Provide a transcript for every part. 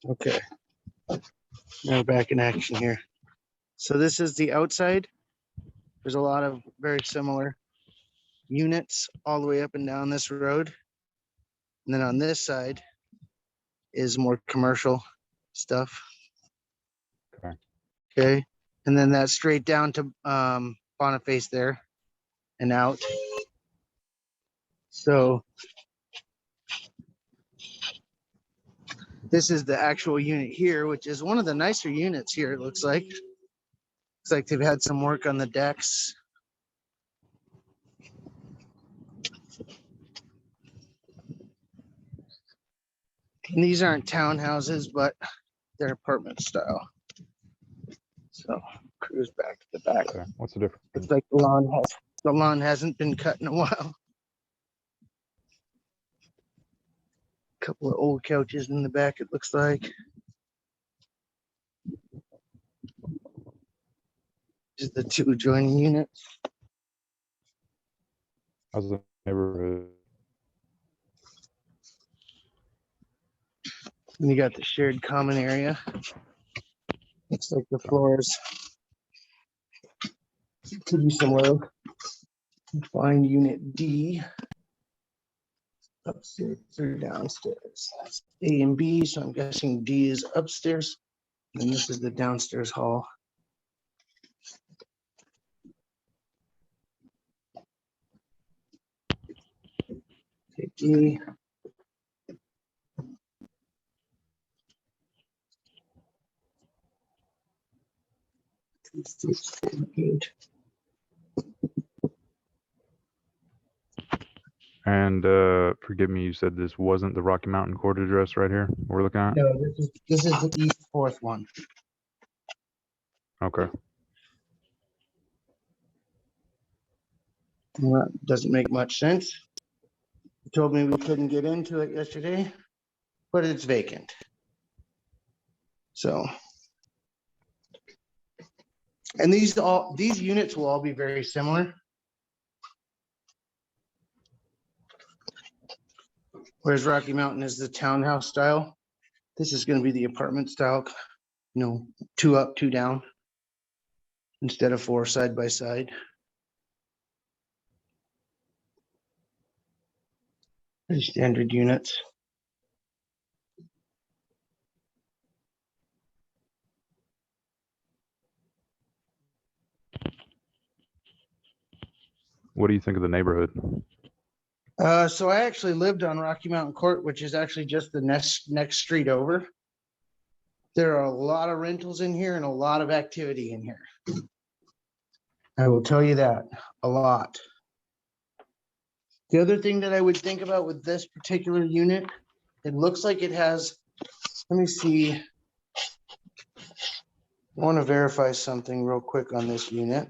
Okay, now we're back in action here. So this is the outside. There's a lot of very similar units all the way up and down this road. And then on this side is more commercial stuff. Okay. Okay. And then that's straight down to Boniface there and out. So this is the actual unit here, which is one of the nicer units here, it looks like. Looks like they've had some work on the decks. And these aren't townhouses, but they're apartment style. So cruise back to the back. Okay. What's the difference? Looks like the lawn hasn't been cut in a while. Couple of old couches in the back, it looks like. Just the two adjoining units. How's the neighborhood? And you got the shared common area. Looks like the floors could be somewhere. Find unit D. Upstairs or downstairs. That's A and B, so I'm guessing D is upstairs. And this is the downstairs hall. Take D. And forgive me, you said this wasn't the Rocky Mountain court address right here we're looking at? No, this is the East Fourth one. Okay. Well, that doesn't make much sense. You told me we couldn't get into it yesterday, but it's vacant. So, and these units will all be very similar. Whereas Rocky Mountain is the townhouse style. This is going to be the apartment style, you know, 2 up, 2 down instead of 4 side by side. Pretty standard units. What do you think of the neighborhood? So I actually lived on Rocky Mountain Court, which is actually just the next street over. There are a lot of rentals in here and a lot of activity in here. I will tell you that, a lot. The other thing that I would think about with this particular unit, it looks like it has, let me see. I want to verify something real quick on this unit.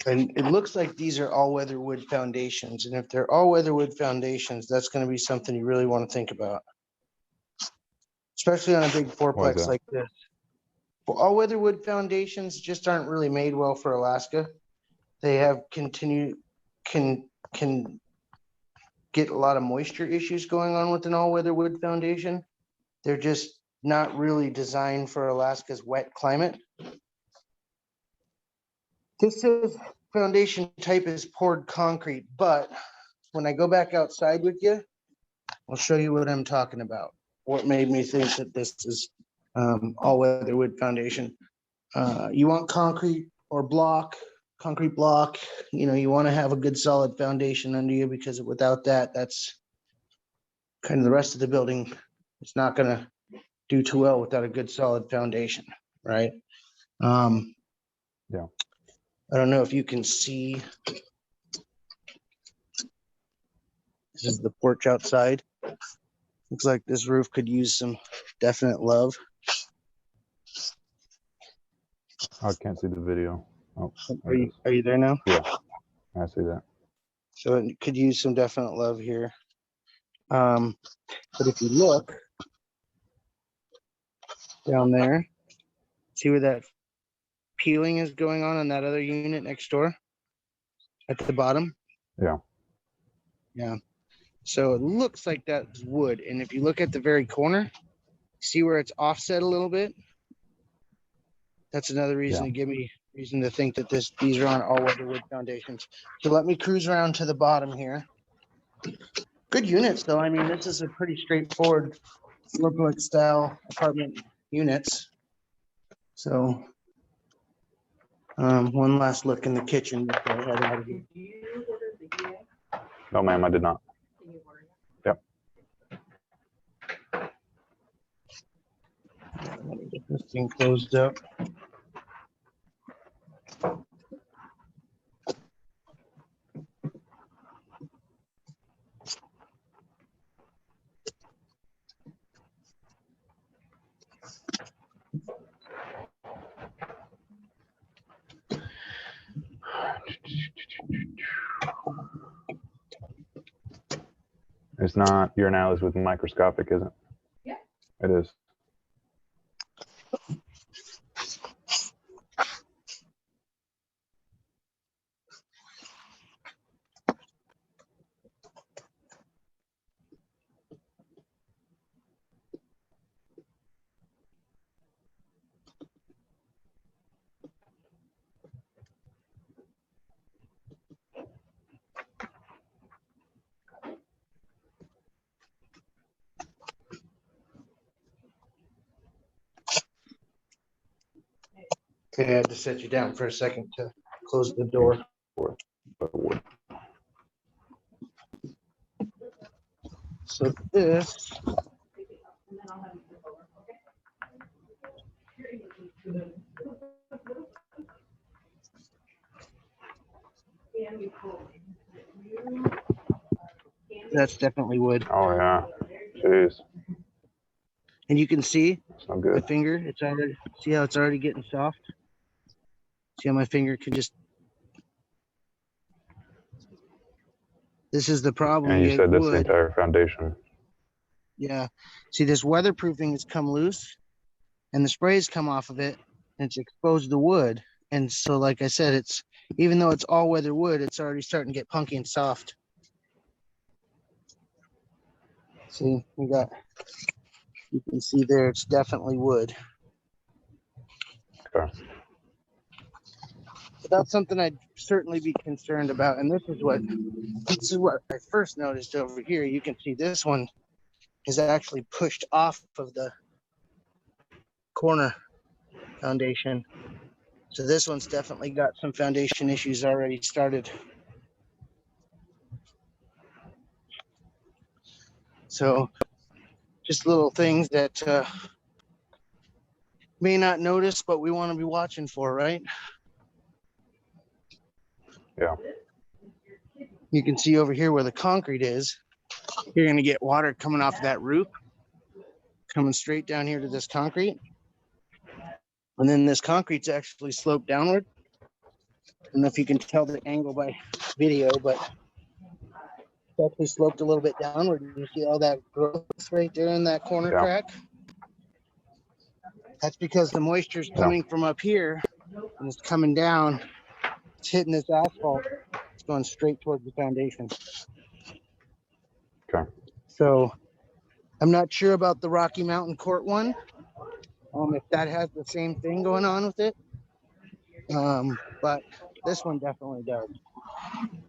And it looks like these are all weather wood foundations. And if they're all weather wood foundations, that's going to be something you really want to think about. Especially on a big Why is fourplex that? like this. Well, all weather wood foundations just aren't really made well for Alaska. They have can get a lot of moisture issues going on with an all weather wood foundation. They're just not really designed for Alaska's wet climate. This is foundation type is poured concrete, but when I go back outside with you, I'll show you what I'm talking about. What made me think that this is all weather wood foundation. You want concrete or concrete block, you want to have a good solid foundation under you, because without that, that's kind of the rest of the building. It's not going to do too well without a good solid foundation, right? Yeah. I don't know if you can see. This is the porch outside. Looks like this roof could use some definite love. I can't see the video. Oh, Are you there now? yeah, I see that. So it could use some definite love here. But if you look down there, see where that peeling is going on that other unit next door at the bottom? Yeah. Yeah. So it looks like that's wood. And if you look at the very corner, see where it's offset a little bit? That's another reason to give me reason to think that these are on all-weather wood foundations. So let me cruise around to the bottom here. Good units, though. I mean, this is a pretty straightforward Floorplex style apartment units. So one last look in the kitchen before I head out of here. No, ma'am, I did not. Yep. Let me get this thing closed up. It's not your analysis with microscopic, is it? Yeah. It is. Okay, I had to set you down for a second to close the door. So this that's definitely wood. Oh yeah. Jeez. And you can see It's not my good. finger, it's already, see how it's already getting soft? See how my finger can just, this is the problem. And you get said that's the wood. entire foundation. Yeah. See, this weatherproofing has come loose and the sprays come off of it and it's exposed the wood. And so, like I said, it's, even though it's all weather wood, it's already starting to get punky and soft. See, you can see there, it's definitely wood. Okay. But that's something I'd certainly be concerned about. And this is what I first noticed over here. You can see this one is actually pushed off of the corner foundation. So this one's definitely got some foundation issues already started. So just little things that may not notice, but we want to be watching for, right? Yeah. You can see over here where the concrete is. You're going to get water coming off that roof, coming straight down here to this concrete. And then this concrete's actually sloped downward. I don't know if you can tell the angle by video, but it's actually sloped a little bit downward. You see all that growth right there in that corner crack? That's because the moisture's coming from up here and it's coming down. It's hitting this asphalt. It's going straight towards the foundation. Okay. So I'm not sure about the Rocky Mountain Court one. If that has the same thing going on with it. But this one definitely does.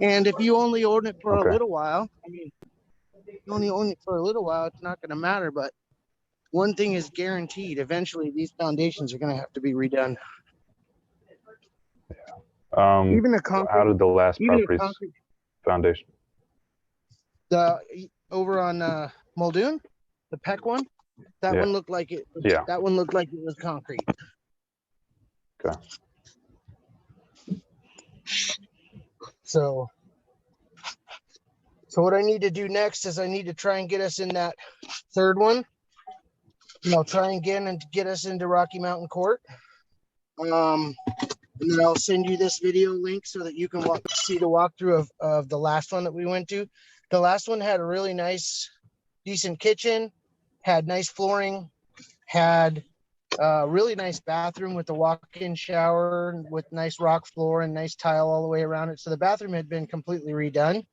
And if you only own it for a little while, I mean, only for a little while, it's not going to matter. But one thing is guaranteed: eventually, these foundations are going to have to be redone. Even the How concrete, did the last even the property's concrete, foundation? the over on Muldoon, the Peck one, that Yeah. one looked like it. Yeah. That one looked like it was concrete. Okay. So what I need to do next is I need to try and get us in that third one. Try again and get us into Rocky Mountain Court. And then I'll send you this video link so that you can see the walkthrough of the last one that we went to. The last one had a really nice, decent kitchen, had nice flooring, had a really nice bathroom with a walk-in shower with nice rock floor and nice tile all the way around it. So the bathroom had been completely redone.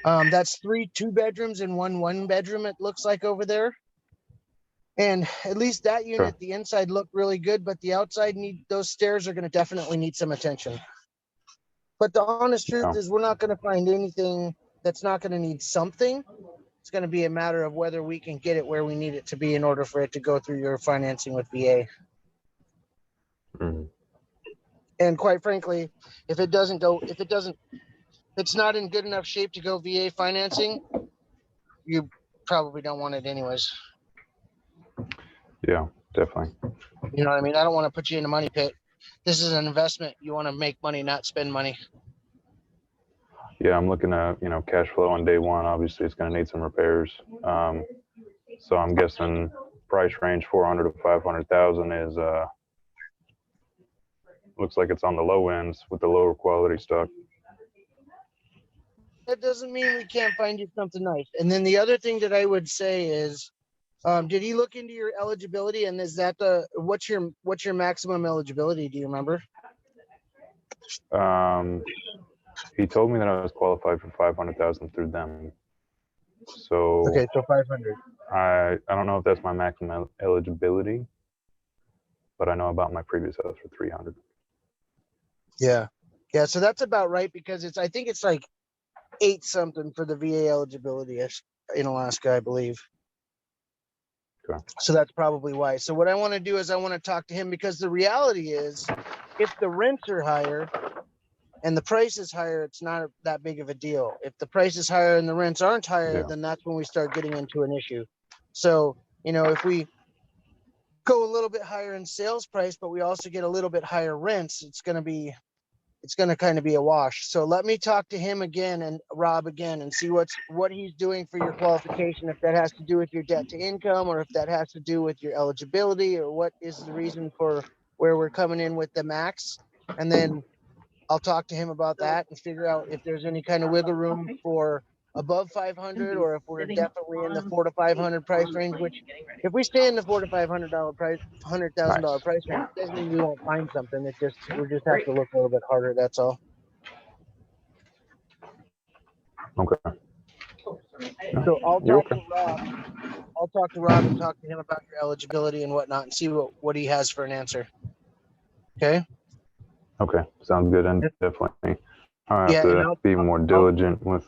That's 3 2-bedrooms and 1 bedroom, it looks like over there. And at least that unit, Sure. the inside looked really good, but the outside those stairs are going to definitely need some attention. But the honest truth is we're not going to find anything that's not going to need something. It's going to be a matter of whether we can get it where we need it to be in order for it to go through your financing with VA. Mhm. And quite frankly, if it's not in good enough shape to go VA financing, you probably don't want it anyways. Yeah, definitely. You know what I mean? I don't want to put you in a money pit. This is an investment. You want to make money, not spend money. Yeah, I'm looking at, cash flow on day one. Obviously, it's going to need some repairs. So I'm guessing price range 400 to 500,000 is looks like it's on the low ends with the lower quality stuff. That doesn't mean we can't find you something nice. And then the other thing that I would say is, did he look into your eligibility? And is that what's your maximum eligibility? Do you remember? He told me that I was qualified for 500,000 through them. So Okay, so 500. I don't know if that's my maximum eligibility, but I know about my previous house for 300. Yeah. So that's about right because I think it's like 8 something for the VA eligibility in Alaska, I believe. Okay. So that's probably why. So what I want to do is I want to talk to him because the reality is, if the rents are higher and the price is higher, it's not that big of a deal. If the price is higher and the rents aren't higher, Yeah. then that's when we start getting into an issue. So, if we go a little bit higher in sales price, but we also get a little bit higher rents, it's going to kind of be a wash. So let me talk to him again and Rob again and see what he's doing for your qualification, if that has to do with your debt to income or if that has to do with your eligibility or what is the reason for where we're coming in with the max. And then I'll talk to him about that and figure out if there's any kind of wiggle room for above 500 or if we're definitely in the 400 to 500 price range, which if we stay in the $400 to $500 price, $100,000 Nice. price range, doesn't mean we won't find something. We just have to look a little bit harder. That's all. Okay. So I'll You're talk okay. to Rob. I'll talk to Rob and talk to him about your eligibility and whatnot and see what he has for an answer. Okay. Okay. Sounds good. And definitely I have Yeah, and to be more diligent with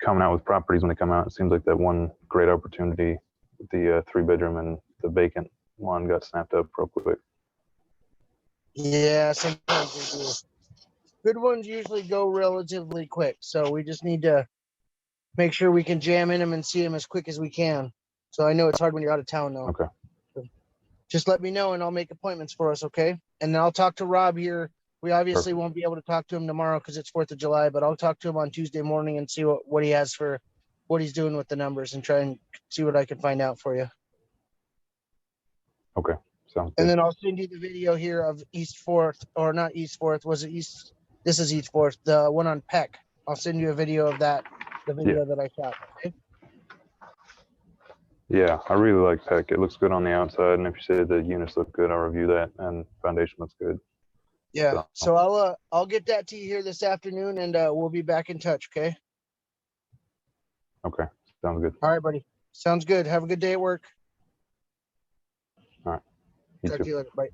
coming out with properties when they come out. It seems like that one great opportunity, the 3-bedroom and the vacant one got snapped up real quick. Yeah, sometimes they do. Good ones usually go relatively quick, so we just need to make sure we can jam in them and see them as quick as we can. So I know it's hard when you're out of town, though. Okay. So just let me know, and I'll make appointments for us, okay? And then I'll talk to Rob here. We obviously won't be able to talk to him tomorrow because it's 4th of July, but I'll talk to him on Tuesday morning and see what he has for what he's doing with the numbers and try and see what I can find out for you. Okay. Sounds good. And then I'll send you the video here of East 4th, or not East 4th. Was it East? This is East 4th, the one on Peck. I'll send you a video of that, the video that I shot. Okay? Yeah, I really like Peck. It looks good on the outside, and if you say the units look good, I'll review that, and foundation looks good. Yeah. So I'll get that to you here this afternoon, and we'll be back in touch. Okay. Okay. Sounds good. All right, buddy. Sounds good. Have a good day at work. All right. You Talk too. to you later. Bye.